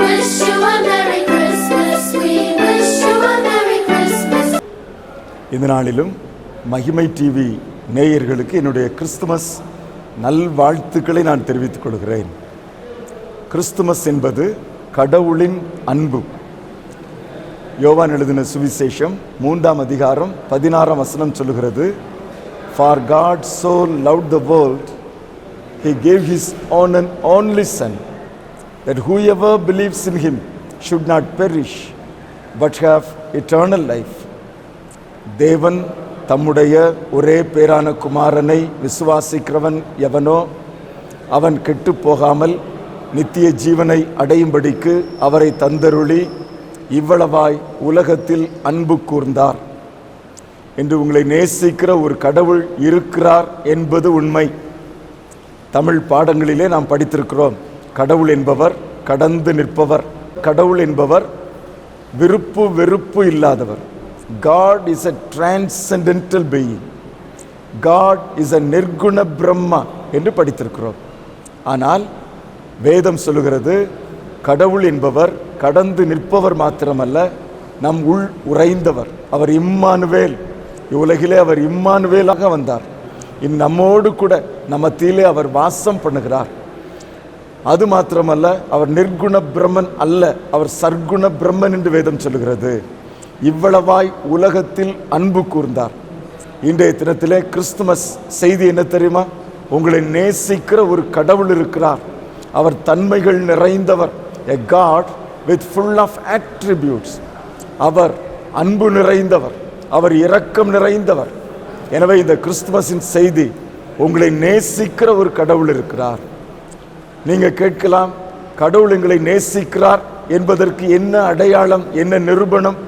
wish you a Merry Christmas. We wish you a Merry Christmas. இந்த நாளிலும் மகிமை TV நேயர்களுக்கு என்னுடைய கிறிஸ்துமஸ் நல்வாழ்த்துக்களை நான் தெரிவித்துக் கொள்கிறேன். கிறிஸ்துமஸ் என்பது கடவுளின் அன்பு. யோவான் எழுதின சுவிசேஷம் 3ஆம் அதிகாரம் 16ஆம் வசனம் சொல்லுகிறது, For God so loved the world, He gave His own and only Son, that whoever believes in Him should not perish, but have eternal life. தேவன் தம்முடைய ஒரே பேரான குமாரனை விசுவாசிக்கிறவன் எவனோ அவன் கெட்டு போகாமல் நித்திய ஜீவனை அடையும்படிக்கு அவரை தந்தருளி இவ்வளவாய் உலகத்தில் அன்பு கூர்ந்தார். என்று உங்களை நேசிக்கிற ஒரு கடவுள் இருக்கிறார் என்பது உண்மை. தமிழ் பாடங்களிலே நாம் படித்திருக்கிறோம். கடவுள் என்பவர் கடந்து நிற்பவர். கடவுள் என்பவர் விருப்பு வெறுப்பு இல்லாதவர். God is a transcendental being. God is a நிர்குண பிரம்மா என்று படித்திருக்கிறோம். ஆனால் வேதம் சொல்லுகிறது, கடவுள் என்பவர் கடந்து நிற்பவர் மாத்திரமல்ல, நம் உள் உறைந்தவர். அவர் இம்மானுவேல். உலகிலே அவர் இம்மானுவேலாக வந்தார். நம்மோடு கூட நம்ம மத்தியிலே அவர் வாசம் பண்ணுகிறார். அது மாத்திரமல்ல, அவர் நிர்குண பிரம்மன் அல்ல, அவர் சர்க்குண பிரம்மன் என்று வேதம் சொல்லுகிறது. இவ்வளவாய் உலகத்தில் அன்பு கூர்ந்தார். இன்றைய தினத்திலே கிறிஸ்துமஸ் செய்தி என்ன தெரியுமா? உங்களை நேசிக்கிற ஒரு கடவுள் இருக்கிறார். அவர் தன்மைகள் நிறைந்தவர். A God with full of attributes. அவர் அன்பு நிறைந்தவர், அவர் இரக்கம் நிறைந்தவர். எனவே இந்த கிறிஸ்துமஸின் செய்தி, உங்களை நேசிக்கிற ஒரு கடவுள் இருக்கிறார். நீங்க கேட்கலாம், கடவுள் எங்களை நேசிக்கிறார் என்பதற்கு என்ன அடையாளம், என்ன நிரூபணம்?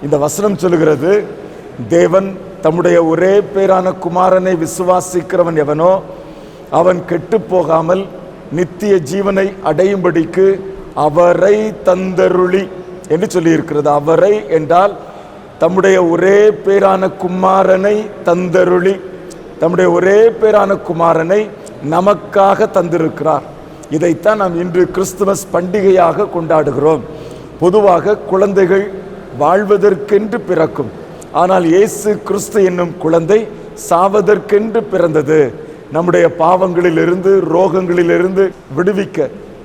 இந்த வசனம் சொல்லுகிறது, தேவன் தம்முடைய ஒரே பேரான குமாரனை விசுவாசிக்கிறவன் எவனோ அவன் கெட்டு போகாமல் நித்திய ஜீவனை அடையும்படிக்கு அவரை தந்தருளி என்று சொல்லி இருக்கிறது. அவரை என்றால் தம்முடைய ஒரே பேரான குமாரனை தந்தருளி, தம்முடைய ஒரே பேரான குமாரனை நமக்காக தந்திருக்கிறார். இதைத்தான் நாம் இன்று கிறிஸ்துமஸ் பண்டிகையாக கொண்டாடுகிறோம். பொதுவாக குழந்தைகள் வாழ்வதற்கென்று பிறக்கும். ஆனால் இயேசு கிறிஸ்து என்னும் குழந்தை சாவதற்கென்று பிறந்தது. நம்முடைய பாவங்களிலிருந்து, ரோகங்களிலிருந்து விடுவிக்க,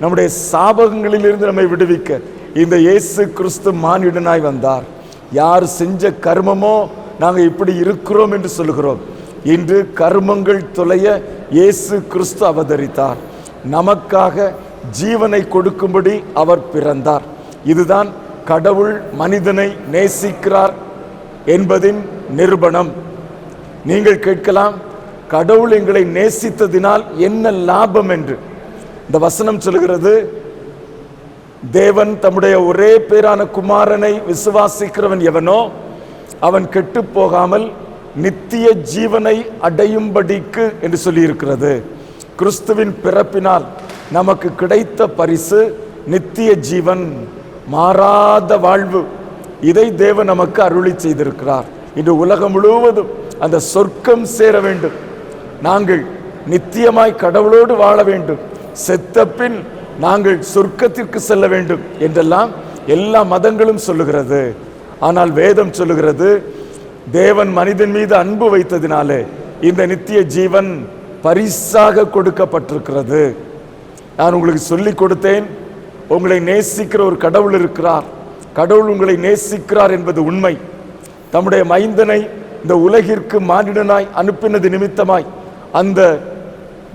நம்முடைய சாபகங்களிலிருந்து நம்மை விடுவிக்க இந்த இயேசு கிறிஸ்து மானிடனாய் வந்தார். யார் செஞ்ச கர்மமோ நாங்கள் இப்படி இருக்கிறோம் என்று சொல்லுகிறோம். இன்று கர்மங்கள் தொலைய இயேசு கிறிஸ்து அவதரித்தார். நமக்காக ஜீவனை கொடுக்கும்படி அவர் பிறந்தார். இதுதான் கடவுள் மனிதனை நேசிக்கிறார் என்பதின் நிரூபணம். நீங்கள் கேட்கலாம், கடவுள் எங்களை நேசித்ததினால் என்ன லாபம் என்று. இந்த வசனம் சொல்கிறது, தேவன் தம்முடைய ஒரே பேரான குமாரனை விசுவாசிக்கிறவன் எவனோ அவன் கெட்டு போகாமல் நித்திய ஜீவனை அடையும்படிக்கு என்று சொல்லியிருக்கிறது. கிறிஸ்துவின் பிறப்பினால் நமக்கு கிடைத்த பரிசு நித்திய ஜீவன், மாறாத வாழ்வு. இதை தேவன் நமக்கு அருளி செய்திருக்கிறார். இன்று உலகம் முழுவதும் அந்த சொர்க்கம் சேர வேண்டும், நாங்கள் நித்தியமாய் கடவுளோடு வாழ வேண்டும், செத்த பின் நாங்கள் சொர்க்கத்திற்கு செல்ல வேண்டும் என்றெல்லாம் எல்லா மதங்களும் சொல்லுகிறது. ஆனால் வேதம் சொல்லுகிறது, தேவன் மனிதன் மீது அன்பு வைத்ததினாலே இந்த நித்திய ஜீவன் பரிசாக கொடுக்கப்பட்டிருக்கிறது. நான் உங்களுக்கு சொல்லிக் கொடுத்தேன், உங்களை நேசிக்கிற ஒரு கடவுள் இருக்கிறார். கடவுள் உங்களை நேசிக்கிறார் என்பது உண்மை. தம்முடைய மைந்தனை இந்த உலகிற்கு மானிடனாய் அனுப்பினது நிமித்தமாய் அந்த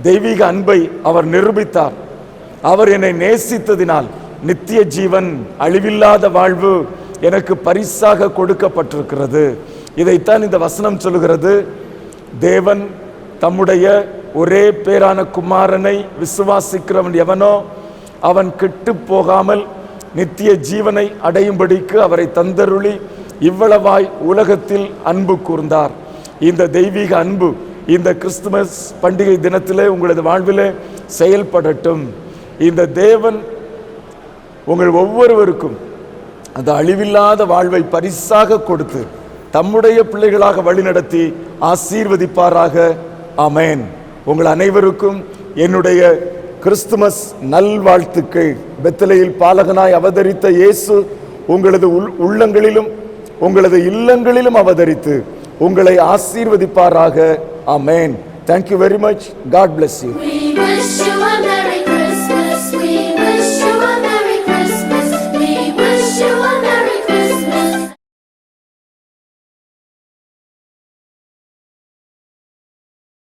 தெய்வீக அன்பை அவர் நிரூபித்தார். அவர் என்னை நேசித்ததினால் நித்திய ஜீவன், அழிவில்லாத வாழ்வு எனக்கு பரிசாக கொடுக்கப்பட்டிருக்கிறது. இதைத்தான் இந்த வசனம் சொல்லுகிறது. தேவன் தம்முடைய ஒரே பேரான குமாரனை விசுவாசிக்கிறவன் எவனோ அவன் கெட்டு போகாமல் நித்திய ஜீவனை அடையும்படிக்கு அவரை தந்தருளி இவ்வளவாய் உலகத்தில் அன்பு கூர்ந்தார். இந்த தெய்வீக அன்பு இந்த கிறிஸ்துமஸ் பண்டிகை தினத்திலே உங்களது வாழ்விலே செயல்படட்டும். இந்த தேவன் உங்கள் ஒவ்வொருவருக்கும் அந்த அழிவில்லாத வாழ்வை பரிசாக கொடுத்து தம்முடைய பிள்ளைகளாக வழிநடத்தி ஆசீர்வதிப்பாராக. ஆமென். உங்கள் அனைவருக்கும் என்னுடைய கிறிஸ்துமஸ் நல்வாழ்த்துக்கள். பெத்லகேமில் பாலகனாய் அவதரித்த இயேசு உங்களது உள்ளங்களிலும் உங்களது இல்லங்களிலும் அவதரித்து உங்களை ஆசீர்வதிப்பாராக. ஆமென். Thank you very much. God bless you. We wish you a Merry